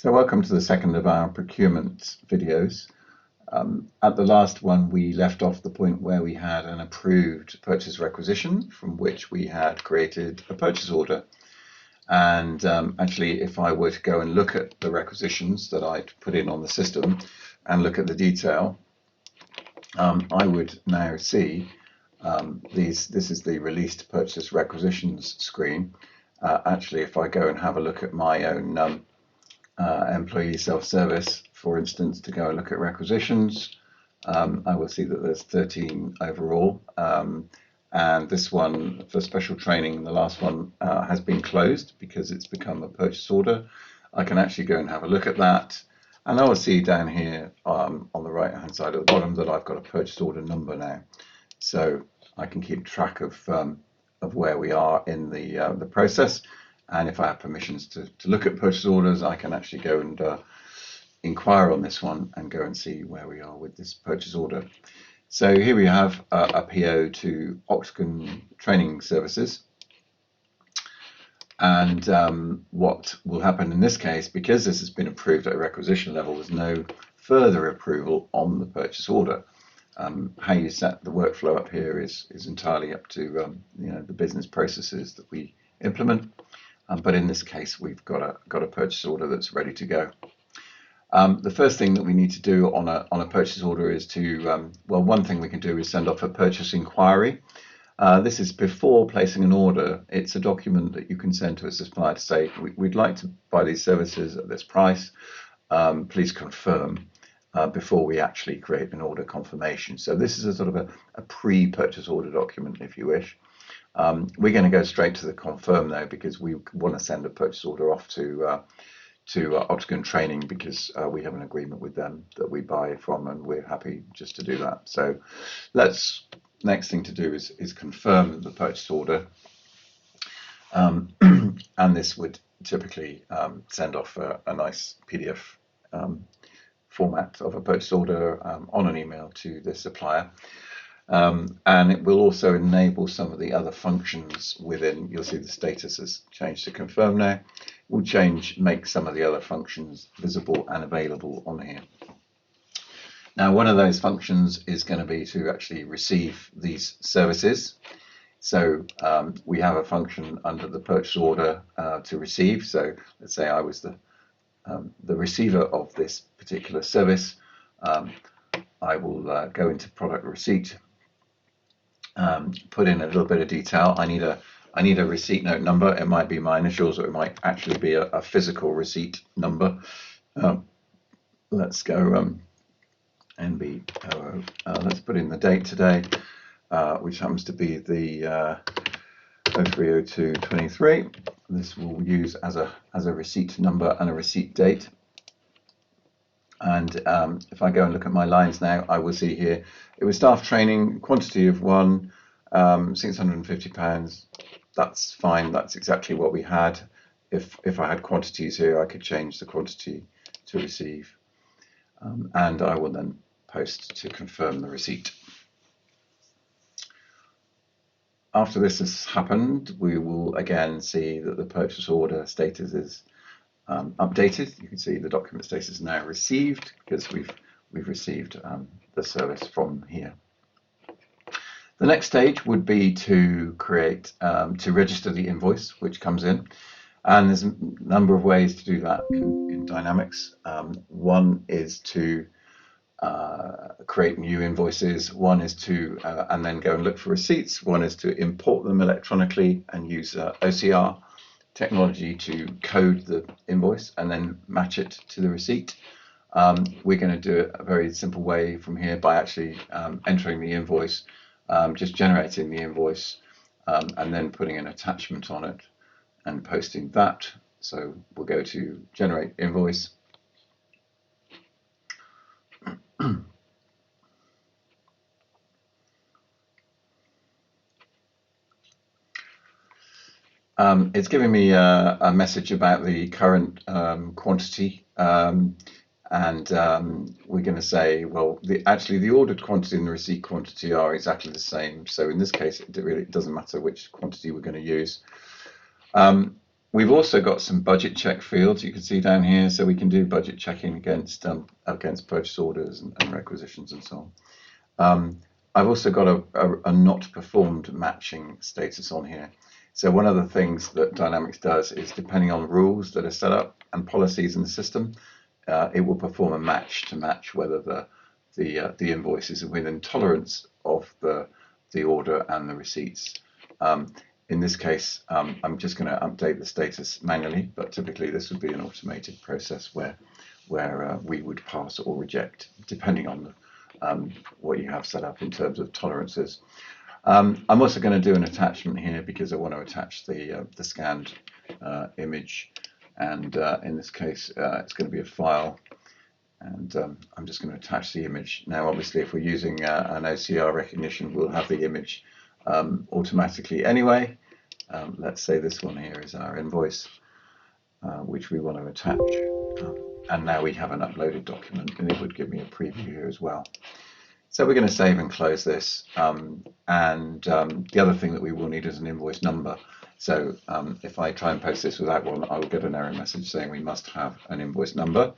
So welcome to the second of our procurement videos. At the last one we left off the point where we had an approved purchase requisition from which we had created a purchase order. And actually, if I were to go and look at the requisitions that I'd put in on the system and look at the detail, I would now see this is the released purchase requisitions screen. Actually, if I go and have a look at my own employee self-service, for instance, to go and look at requisitions, I will see that there's 13 overall, and this one for special training, the last one, has been closed because it's become a purchase order. I can actually go and have a look at that, and I will see down here on the right hand side at the bottom that I've got a purchase order number now, so I can keep track of where we are in the process. And if I have permissions to look at purchase orders, I can actually go and inquire on this one and go and see where we are with this purchase order. So here we have a PO to Octagon Training Services. And what will happen in this case, because this has been approved at a requisition level, there's no further approval on the purchase order. How you set the workflow up here is entirely up to the business processes that we implement. But in this case, we've got a purchase order that's ready to go. The first thing that we need to do on a purchase order is to, one thing we can do is send off a purchase inquiry. This is before placing an order. It's a document that you can send to a supplier to say, we'd like to buy these services at this price. Please confirm before we actually create an order confirmation. So this is a sort of a pre-purchase order document, if you wish. We're going to go straight to the confirm though, because we want to send a purchase order off to Octagon Training, because we have an agreement with them that we buy from, and we're happy just to do that. So next thing to do is confirm the purchase order, and this would typically send off a nice PDF format of a purchase order on an email to the supplier. And it will also enable some of the other functions within. You'll see the status has changed to confirm now. We'll make some of the other functions visible and available on here. Now, one of those functions is going to be to actually receive these services. So we have a function under the purchase order to receive. So let's say I was the receiver of this particular service. I will go into product receipt. Put in a little bit of detail. I need a receipt note number. It might be my initials, or it might actually be a physical receipt number. Let's go NB00. Let's put in the date today, which happens to be the 03/02/23. This will use as a receipt number and a receipt date. And if I go and look at my lines now, I will see here it was staff training, quantity of one, £650. That's fine. That's exactly what we had. If I had quantities here, I could change the quantity to receive, and I will then post to confirm the receipt. After this has happened, we will again see that the purchase order status is updated. You can see the document status is now received, because we've received the service from here. The next stage would be to create to register the invoice which comes in, and there's a number of ways to do that in Dynamics. One is to create new invoices. One is to and then go and look for receipts. One is to import them electronically and use OCR technology to code the invoice and then match it to the receipt. We're going to do it a very simple way from here by actually entering the invoice, just generating the invoice, and then putting an attachment on it and posting that. So we'll go to generate invoice. It's giving me a message about the current quantity, and we're going to say, well, actually the ordered quantity and the receipt quantity are exactly the same. So in this case, it really doesn't matter which quantity we're going to use. We've also got some budget check fields you can see down here, so we can do budget checking against purchase orders and requisitions and so on. I've also got a not performed matching status on here. So one of the things that Dynamics does is, depending on rules that are set up and policies in the system, it will perform a match to match whether the invoice is within tolerance of the order and the receipts. In this case, I'm just going to update the status manually, but typically this would be an automated process where we would pass or reject, depending on what you have set up in terms of tolerances. I'm also going to do an attachment here because I want to attach the scanned image, and in this case it's going to be a file, and I'm just going to attach the image. Now obviously if we're using an OCR recognition, we'll have the image automatically anyway. Let's say this one here is our invoice, which we want to attach, and now we have an uploaded document, and it would give me a preview here as well. So we're going to save and close this, and the other thing that we will need is an invoice number. So if I try and post this without one, I will get an error message saying we must have an invoice number,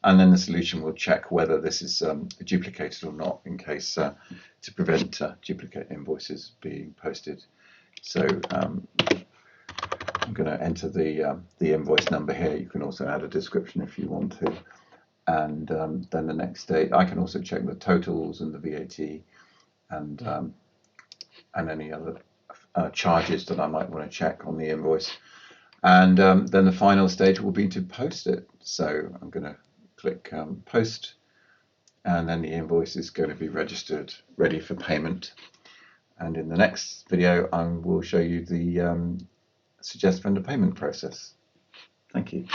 and then the solution will check whether this is duplicated or not, in case to prevent duplicate invoices being posted. So I'm going to enter the invoice number here. You can also add a description if you want to. And then the next stage, I can also check the totals and the VAT and any other charges that I might want to check on the invoice. And then the final stage will be to post it. So I'm going to click post, and then the invoice is going to be registered, ready for payment. And in the next video, I will show you the suggest vendor payment process. Thank you.